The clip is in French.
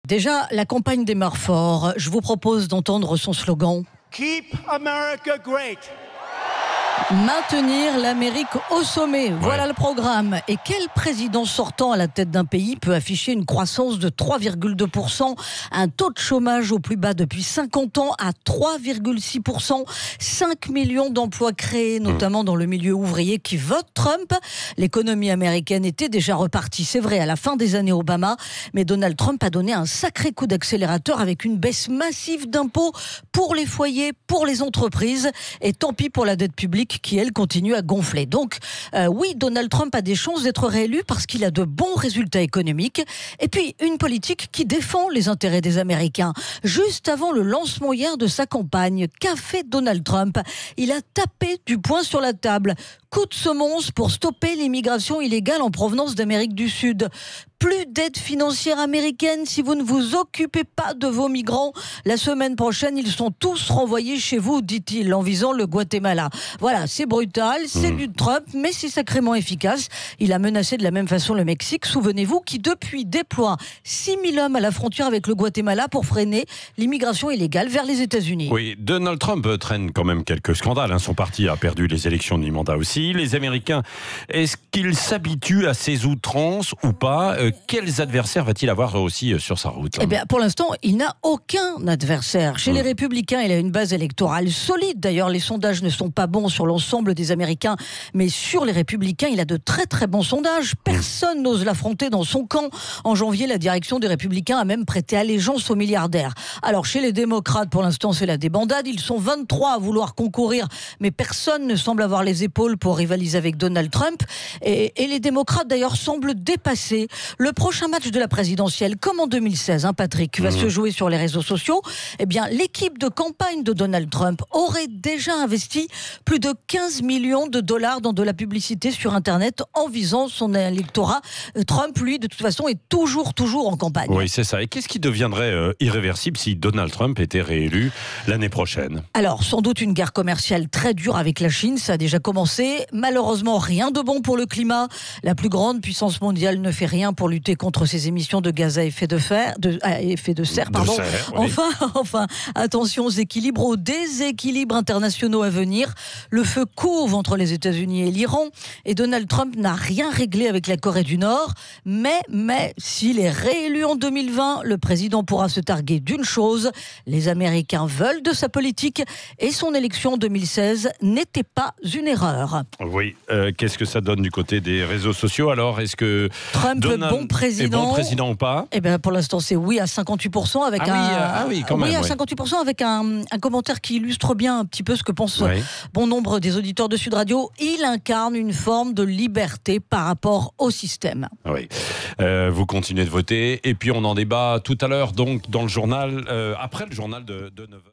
Déjà, la campagne démarre fort. Je vous propose d'entendre son slogan. Keep America great. Maintenir l'Amérique au sommet, voilà le programme. Et quel président sortant à la tête d'un pays peut afficher une croissance de 3,2%, un taux de chômage au plus bas depuis 50 ans à 3,6%, 5 millions d'emplois créés, notamment dans le milieu ouvrier qui vote Trump. L'économie américaine était déjà repartie, c'est vrai, à la fin des années Obama, mais Donald Trump a donné un sacré coup d'accélérateur avec une baisse massive d'impôts pour les foyers, pour les entreprises, et tant pis pour la dette publique qui, elle, continue à gonfler. Donc, oui, Donald Trump a des chances d'être réélu parce qu'il a de bons résultats économiques et puis une politique qui défend les intérêts des Américains. Juste avant le lancement hier de sa campagne, qu'a fait Donald Trump ? Il a tapé du poing sur la table. Coup de semonce pour stopper l'immigration illégale en provenance d'Amérique du Sud. Plus d'aide financière américaine si vous ne vous occupez pas de vos migrants. La semaine prochaine, ils sont tous renvoyés chez vous, dit-il, en visant le Guatemala. Voilà, c'est brutal, c'est du Trump, mais c'est sacrément efficace. Il a menacé de la même façon le Mexique, souvenez-vous, qui depuis déploie 6 000 hommes à la frontière avec le Guatemala pour freiner l'immigration illégale vers les États-Unis. Oui, Donald Trump traîne quand même quelques scandales. Son parti a perdu les élections de mi-mandat aussi. Les Américains, est-ce qu'ils s'habituent à ces outrances ou pas ? Quels adversaires va-t-il avoir aussi sur sa route ? Eh bien, pour l'instant, il n'a aucun adversaire. Chez les Républicains, il a une base électorale solide. D'ailleurs, les sondages ne sont pas bons sur l'ensemble des Américains, mais sur les Républicains, il a de très très bons sondages. Personne n'ose l'affronter dans son camp. En janvier, la direction des Républicains a même prêté allégeance aux milliardaires. Alors, chez les démocrates, pour l'instant, c'est la débandade. Ils sont 23 à vouloir concourir, mais personne ne semble avoir les épaules pour rivaliser avec Donald Trump. Et les démocrates, d'ailleurs, semblent dépassés. Le prochain match de la présidentielle, comme en 2016, Patrick, va se jouer sur les réseaux sociaux. Eh bien, l'équipe de campagne de Donald Trump aurait déjà investi plus de 15 millions de dollars dans de la publicité sur Internet en visant son électorat. Trump, lui, de toute façon, est toujours en campagne. Oui, c'est ça. Et qu'est-ce qui deviendrait irréversible si Donald Trump était réélu l'année prochaine ? Alors, sans doute une guerre commerciale très dure avec la Chine, ça a déjà commencé. Malheureusement, rien de bon pour le climat. La plus grande puissance mondiale ne fait rien pour lutter contre ces émissions de gaz à effet de serre. Enfin, attention aux déséquilibres internationaux à venir. Le feu couvre entre les États-Unis et l'Iran et Donald Trump n'a rien réglé avec la Corée du Nord. Mais s'il est réélu en 2020, le président pourra se targuer d'une chose. Les Américains veulent de sa politique et son élection en 2016 n'était pas une erreur. Oui, qu'est-ce que ça donne du côté des réseaux sociaux alors ? Est-ce que Trump est bon président ou pas ? Eh bien, pour l'instant, c'est oui à 58% avec à 58% avec un commentaire qui illustre bien un petit peu ce que pense bon nombre des auditeurs de Sud Radio. Il incarne une forme de liberté par rapport au système. Oui. Vous continuez de voter et puis on en débat tout à l'heure donc dans le journal après le journal de 9h.